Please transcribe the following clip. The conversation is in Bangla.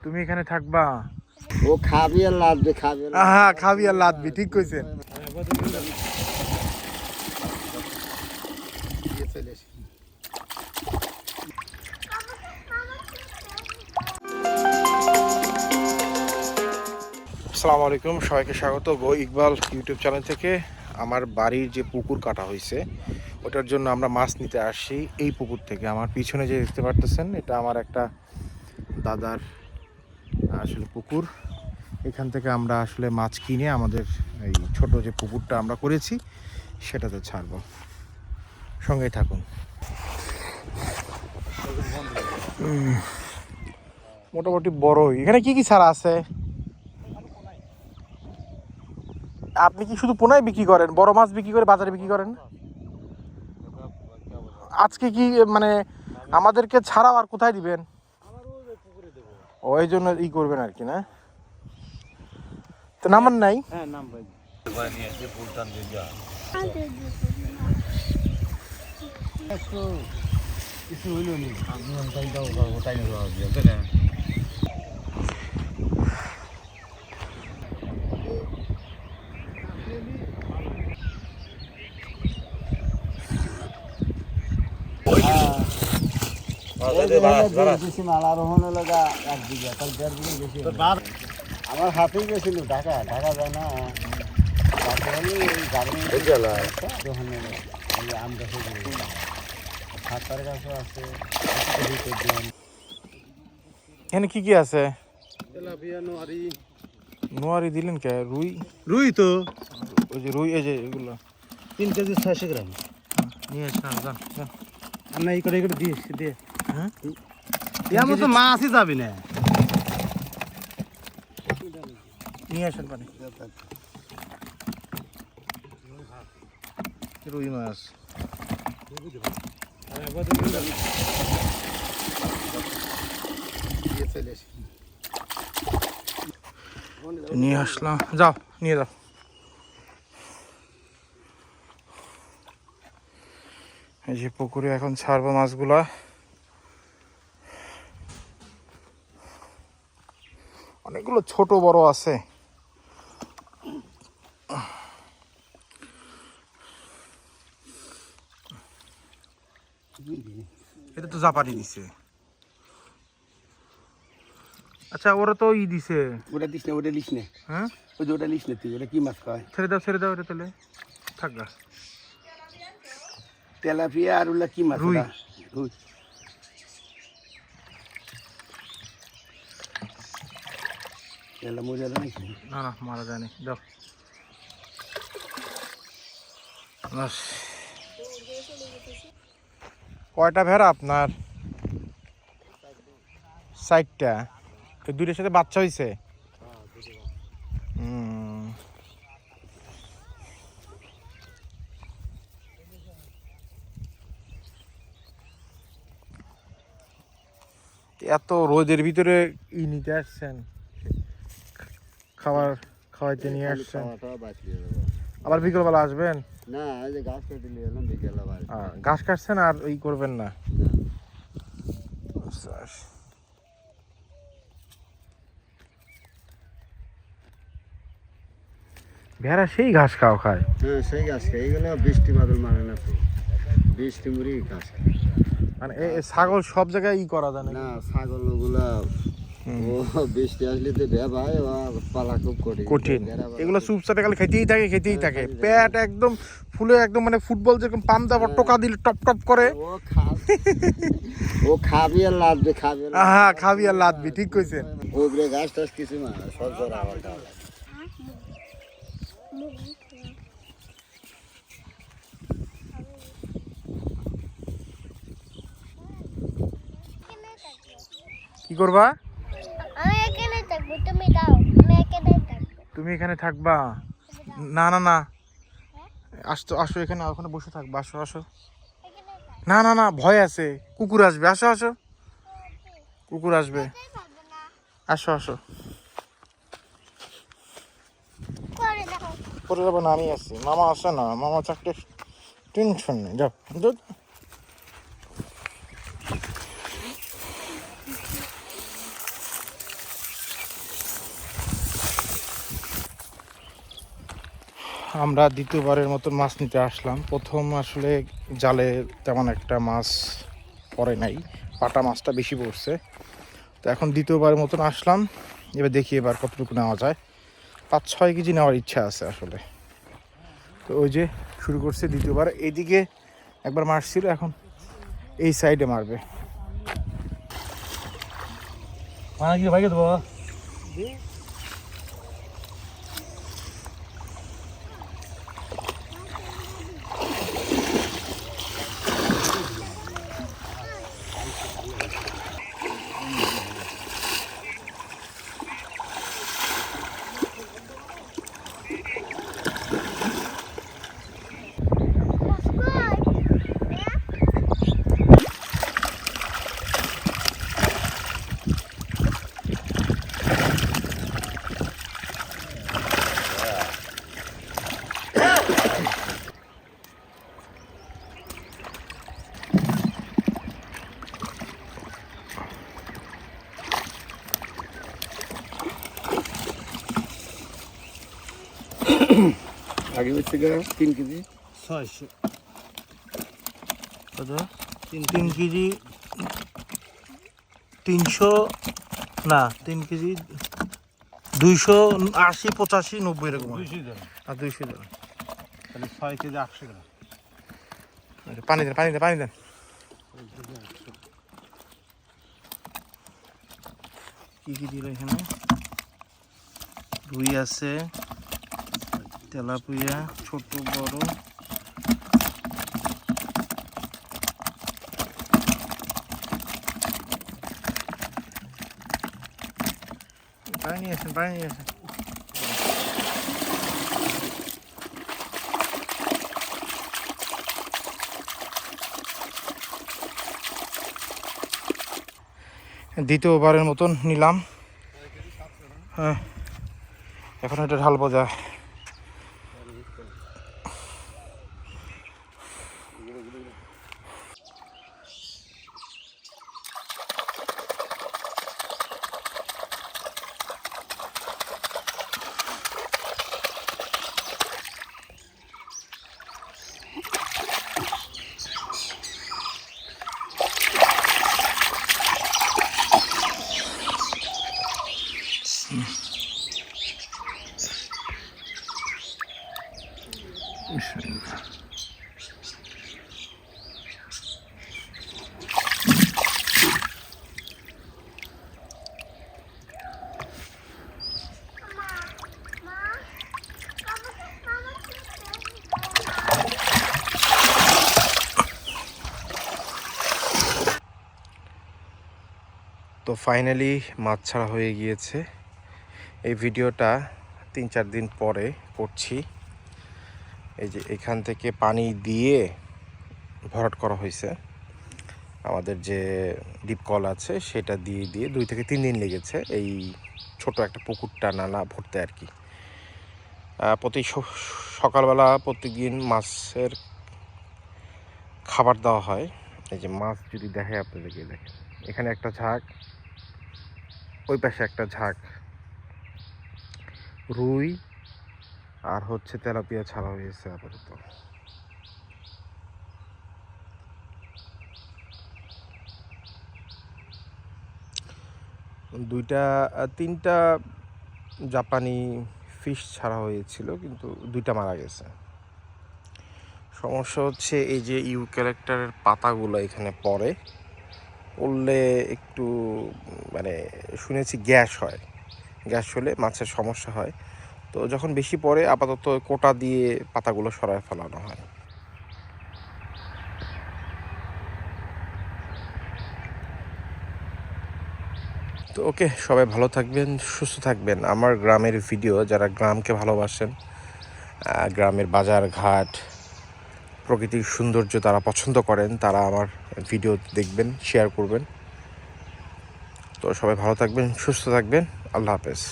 তুমি এখানে থাকবা? ও খাবি আর লাদবে, খাবি আর হ্যাঁ, খাবি আর লাদবি, ঠিক কইছেন। আসসালামু আলাইকুম, সবাইকে স্বাগত গো ইকবাল ইউটিউব চ্যানেল থেকে। আমার বাড়ির যে পুকুর কাটা হয়েছে ওটার জন্য আমরা মাছ নিতে আসছি এই পুকুর থেকে। আমার পিছনে যে দেখতে পারতেছেন এটা আমার একটা দাদার আসলে পুকুর। এখান থেকে আমরা আসলে মাছ কিনে আমাদের এই ছোট যে পুকুরটা আমরা করেছি সেটাতে ছাড়ব। সঙ্গেই থাকুন। মোটামুটি বড়ই। এখানে কি কি ছাড়া আছে? আপনি কি শুধু পোনায় বিক্রি করেন, বড় মাছ বিক্রি করে বাজারে বিক্রি করেন? আজকে কি মানে আমাদেরকে ছাড়াও আর কোথায় দিবেন? ওই জন্য ই করবেন আর কি, না তো নামান নাই। কিছু হইল নি, আমার হাতেই গেছিল ঢাকা ঢাকা যায় না আম গাছে হাতার গাছও আছে। এখানে কি কি আছে? নোয়ারি দিলেন কে? রুই, রুই তো ওই যে রুই, এই যে এগুলো 3 কেজি 600 গ্রাম নিয়ে আসলাম। যান যান। আমরা এই করে দিস দিয়ে। হ্যাঁ, এমন তো মাছই যাবি না। নিয়ে আসেন পানি। রুই মাছ নিয়ে আসলাম। যাও নিয়ে যাও। এই যে পুকুরে এখন ছাড়বো মাছগুলা। অনেকগুলো ছোট বড় আছে। এটা তো জাপানি দিছে। আচ্ছা, ওরা তো ই দিছে। ওটা দিস না, ওটা লিস না। হ্যাঁ, ওই যে ওটা লিস না, তুই ওটা কি মাছ খায়? ছেড়ে দাও এটা তাহলে থাকবা। তেলাপিয়া আর ওগুলা কি মাছ? রুই। রুই। এলা মরে যাবে নাকি? না না, মারা যায়নি। দাও। বাস। কয়টা ভেড়া আপনার? 60টা। দুইটার সাথে বাচ্চা হয়েছে? এত রোদের ভিতরে ই নিতে আসছেন, খাবার খাওয়াইতে নিয়ে আসছেন, আবার বিকেলবেলা আসবেন? না, এই যে গাছ কেটে নিয়ে এলাম বিকেলে। ঘাস কাটছেন আর ই করবেন না? ভেড়া সেই ঘাস খায়। হ্যাঁ, সেই গাছ খায়। এইগুলো বৃষ্টি বাদল মানে না, তো বৃষ্টি মুড়ি গাছ মানে ছাগল সব জায়গায় ই করা যায় না। ছাগল ওগুলা ও বৃষ্টি আসলে তো ভাই পালা খুব কঠিন। এগুলো চুপচাপে খালি খেতেই থাকে। পেট একদম ফুলে, একদম মানে ফুটবল যেরকম পাম দাবার টোকা দিলে টপ টপ করে। ও খাবি আর লাদবে, খাবি। হ্যাঁ, খাবি আর লাদবি, ঠিক কইছেন। ওগুলো গাছ টাছ কিছু না, সব জোর আবার কি করবা? আমি এখানে থাকবো, তুমি দাও। আমি এখানে থাকবো। তুমি এখানে থাকবা? না না না, আসো এখানে, ওখানে বসে থাকবা। আসো। না না না, ভয় আছে, কুকুর আসবে। আসো, কুকুর আসবে। আসো। পরে যাবো না, আমি আছি। মামা আসে না, মামা চাকরি টেনশন নেই। যাও। আমরা দ্বিতীয়বারের মতন মাছ নিতে আসলাম। প্রথম আসলে জালে তেমন একটা মাছ পড়ে নাই, পাটা মাছটা বেশি পড়ছে। তো এখন দ্বিতীয়বারের মতন আসলাম, এবার দেখি এবার কতটুকু নেওয়া যায়। 5-6 কেজি নেওয়ার ইচ্ছা আছে আসলে। তো ওই যে শুরু করছে দ্বিতীয়বার। এইদিকে একবার মারছিল, এখন এই সাইডে মারবে। বাইকে দেবো আগে হচ্ছে 3 কেজি 600 কত? 3 কেজি 300 না, 3 কেজি 280, 85, 90 এরকম হয়। 200 দেন আর 200 দেন। তাহলে 6 কেজি 800 গ্রাম পানি দেন, পানি দেন, পানি দেন। কি কি দিল এখানে? রুই আছে, তেলাপিয়া, ছোট বড়। পানি নিয়ে আসেন, পানি নিয়ে আসেন। দ্বিতীয়বারের মতন নিলাম। হ্যাঁ, এখন এটা ঢালবো যায়। তো ফাইনালি মাছ ছাড়া হয়ে গিয়েছে। এই ভিডিওটা 3-4 দিন পরে করছি। এই যে এখান থেকে পানি দিয়ে ভরাট করা হয়েছে। আমাদের যে ডিপ কল আছে সেটা দিয়ে 2 থেকে 3 দিন লেগেছে এই ছোট একটা পুকুরটা নালা ভরতে আর কি। প্রতি সকালবেলা প্রতিদিন মাছের খাবার দেওয়া হয়। এই যে মাছ যদি দেখে আপনাদেরকে, দেখেন এখানে একটা ঝাঁক, ওই পাশে একটা ঝাঁক রুই আর হচ্ছে তেলাপিয়া ছাড়া হয়েছে আপাতত। তিনটা জাপানি ফিশ ছাড়া হয়েছিল, কিন্তু 2টা মারা গেছে। সমস্যা হচ্ছে এই যে ইউক্যালিপটাসের পাতাগুলো এখানে পড়লে একটু মানে শুনেছি গ্যাস হয়, গ্যাস হলে মাছের সমস্যা হয়। তো যখন বেশি পড়ে আপাতত কোটা দিয়ে পাতাগুলো সরায় ফেলানো হয়। তো ওকে, সবাই ভালো থাকবেন, সুস্থ থাকবেন। আমার গ্রামের ভিডিও, যারা গ্রামকে ভালোবাসেন, গ্রামের বাজার ঘাট, প্রকৃতির সৌন্দর্য তারা পছন্দ করেন, তারা আমার ভিডিও দেখবেন, শেয়ার করবেন। তো সবাই ভালো থাকবেন, সুস্থ থাকবেন। আল্লাহ হাফেজ।